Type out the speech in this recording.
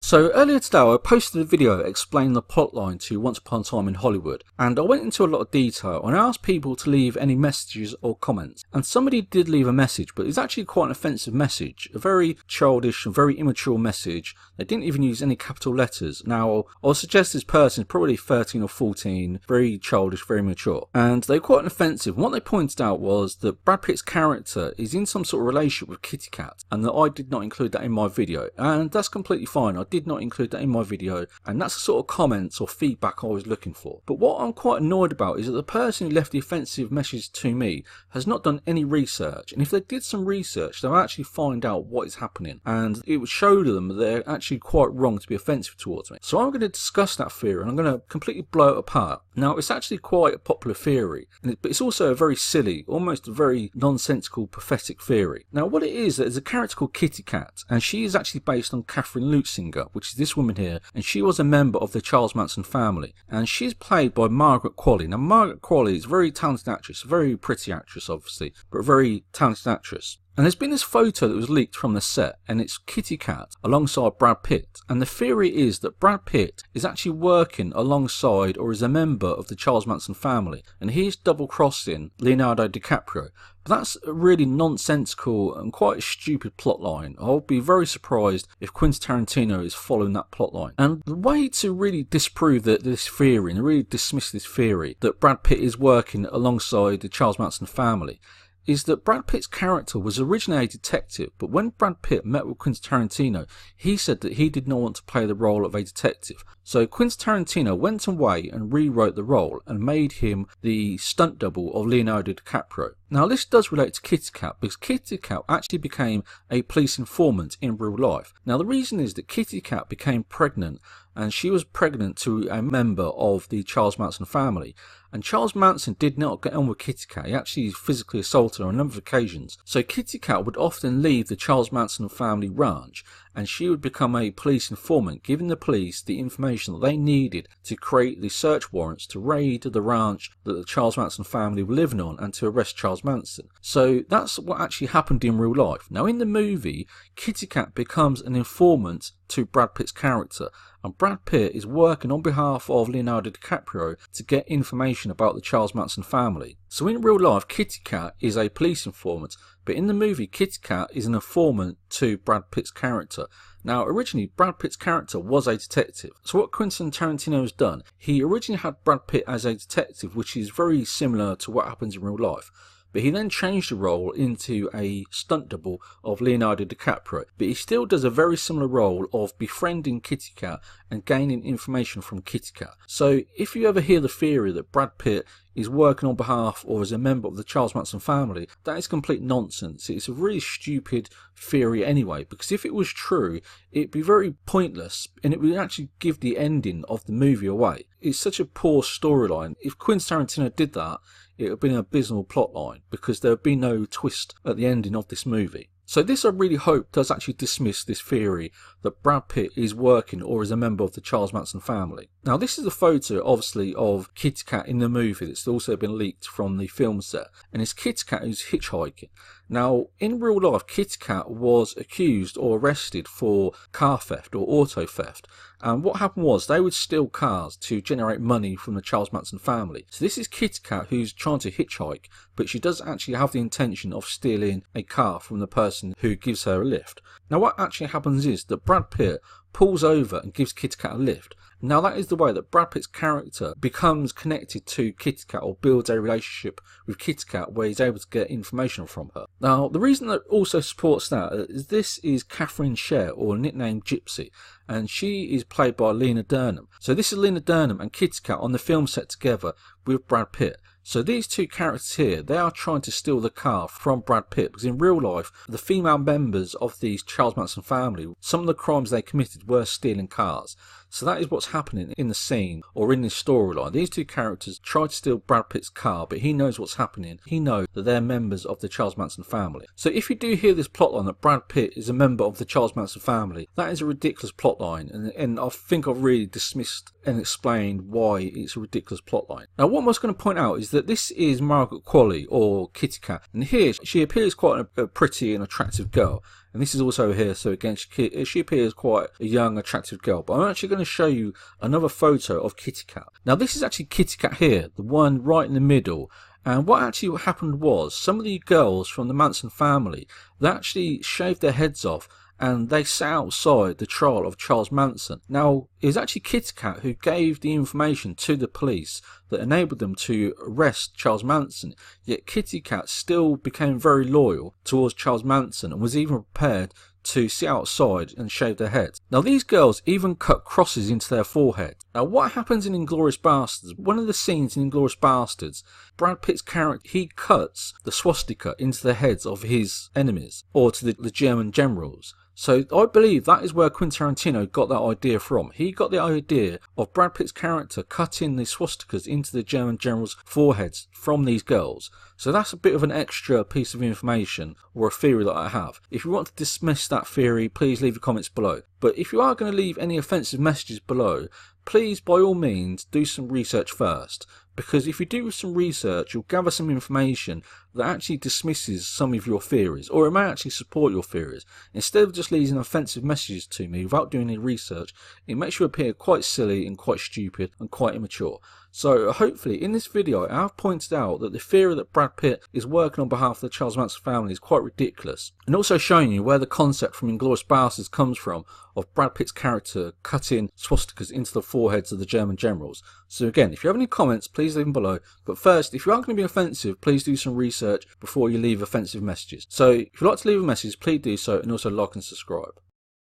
So earlier today I posted a video explaining the plotline to Once Upon a Time in Hollywood, and I went into a lot of detail and I asked people to leave any messages or comments, and somebody did leave a message, but it's actually quite an offensive message, a very childish and very immature message. They didn't even use any capital letters. Now I'll suggest this person is probably 13 or 14, very childish, very mature, and they're quite offensive. And what they pointed out was that Brad Pitt's character is in some sort of relationship with Kitty Cat, and that I did not include that in my video, and that's completely fine. I did not include that in my video, and that's the sort of comments or feedback I was looking for. But what I'm quite annoyed about is that the person who left the offensive message to me has not done any research, and if they did some research they'll actually find out what is happening, and it would show them that they're actually quite wrong to be offensive towards me. So I'm going to discuss that theory and I'm going to completely blow it apart. Now it's actually quite a popular theory, but it's also a very silly, almost a very nonsensical, pathetic theory. Now what it is, there's a character called Kitty Cat, and she is actually based on Catherine Lutzinger, which is this woman here, and she was a member of the Charles Manson family, and she's played by Margaret Qualley. Now Margaret Qualley is a very talented actress, a very pretty actress obviously, but a very talented actress. And there's been this photo that was leaked from the set, and it's Kitty Cat alongside Brad Pitt. And the theory is that Brad Pitt is actually working alongside or is a member of the Charles Manson family, and he's double-crossing Leonardo DiCaprio. But that's a really nonsensical and quite a stupid plotline. I'll be very surprised if Quentin Tarantino is following that plotline. And the way to really disprove this theory and really dismiss this theory that Brad Pitt is working alongside the Charles Manson family is that Brad Pitt's character was originally a detective, but when Brad Pitt met with Quentin Tarantino, he said that he did not want to play the role of a detective. So Quentin Tarantino went away and rewrote the role and made him the stunt double of Leonardo DiCaprio. Now this does relate to Kitty Cat, because Kitty Cat actually became a police informant in real life. Now the reason is that Kitty Cat became pregnant, and she was pregnant to a member of the Charles Manson family. And Charles Manson did not get on with Kitty Cat. He actually physically assaulted her on a number of occasions. So Kitty Cat would often leave the Charles Manson family ranch, and she would become a police informant, giving the police the information that they needed to create the search warrants to raid the ranch that the Charles Manson family were living on and to arrest Charles Manson. So that's what actually happened in real life. Now in the movie, Kitty Cat becomes an informant to Brad Pitt's character, and Brad Pitt is working on behalf of Leonardo DiCaprio to get information about the Charles Manson family. So in real life, Kitty Cat is a police informant, but in the movie, Kitty Cat is an informant to Brad Pitt's character. Now originally Brad Pitt's character was a detective. So what Quentin Tarantino has done, he originally had Brad Pitt as a detective, which is very similar to what happens in real life. But he then changed the role into a stunt double of Leonardo DiCaprio. But he still does a very similar role of befriending Kitty Cat and gaining information from Kitty Cat. So if you ever hear the theory that Brad Pitt is working on behalf or as a member of the Charles Manson family, that is complete nonsense. It's a really stupid theory anyway, because if it was true, it'd be very pointless and it would actually give the ending of the movie away. It's such a poor storyline. If Quentin Tarantino did that, it would have been an abysmal plotline, because there would be no twist at the ending of this movie. So this, I really hope, does actually dismiss this theory that Brad Pitt is working or is a member of the Charles Manson family. Now this is a photo obviously of Kitty Cat in the movie that's also been leaked from the film set, and it's Kitty Cat who's hitchhiking. Now in real life, Kitty Cat was accused or arrested for car theft or auto theft, and what happened was they would steal cars to generate money from the Charles Manson family. So this is Kitty Cat who's trying to hitchhike, but she does actually have the intention of stealing a car from the person who gives her a lift. Now what actually happens is that Brad Pitt pulls over and gives Kitty Cat a lift. Now that is the way that Brad Pitt's character becomes connected to Kitty Cat, or builds a relationship with Kitty Cat where he's able to get information from her. Now the reason that also supports that is this is Catherine Sher, or nicknamed Gypsy, and she is played by Lena Dunham. So this is Lena Dunham and Kitty Cat on the film set together with Brad Pitt. So these two characters here, they are trying to steal the car from Brad Pitt, because in real life, the female members of the Charles Manson family, some of the crimes they committed were stealing cars. So that is what's happening in the scene, or in this storyline. These two characters try to steal Brad Pitt's car, but he knows what's happening. He knows that they're members of the Charles Manson family. So if you do hear this plotline that Brad Pitt is a member of the Charles Manson family, that is a ridiculous plotline, and I think I've really dismissed and explained why it's a ridiculous plotline. Now what I was going to point out is that this is Margaret Qualley, or Kitty Cat, and here she appears quite a pretty and attractive girl. And this is also here, so again, she appears quite a young, attractive girl. But I'm actually going to show you another photo of Kitty Cat. Now this is actually Kitty Cat here, the one right in the middle. And what actually happened was, some of the girls from the Manson family, they actually shaved their heads off and they sat outside the trial of Charles Manson. Now, it was actually Kitty Cat who gave the information to the police that enabled them to arrest Charles Manson, yet Kitty Cat still became very loyal towards Charles Manson and was even prepared to sit outside and shave their heads. Now these girls even cut crosses into their forehead. Now what happens in Inglourious Basterds, one of the scenes in Inglourious Basterds, Brad Pitt's character, he cuts the swastika into the heads of his enemies, or to the German generals. So I believe that is where Quentin Tarantino got that idea from. He got the idea of Brad Pitt's character cutting the swastikas into the German generals' foreheads from these girls. So that's a bit of an extra piece of information, or a theory that I have. If you want to dismiss that theory, please leave your comments below. But if you are going to leave any offensive messages below, please by all means do some research first. Because if you do some research, you'll gather some information that actually dismisses some of your theories, or it may actually support your theories. Instead of just leaving offensive messages to me without doing any research, it makes you appear quite silly and quite stupid and quite immature. So hopefully in this video I have pointed out that the theory that Brad Pitt is working on behalf of the Charles Manson family is quite ridiculous, and also showing you where the concept from Inglourious Basterds comes from of Brad Pitt's character cutting swastikas into the foreheads of the German generals. So again, if you have any comments, please leave them below. But first, if you aren't going to be offensive, please do some research before you leave offensive messages. So if you'd like to leave a message, please do so, and also like and subscribe.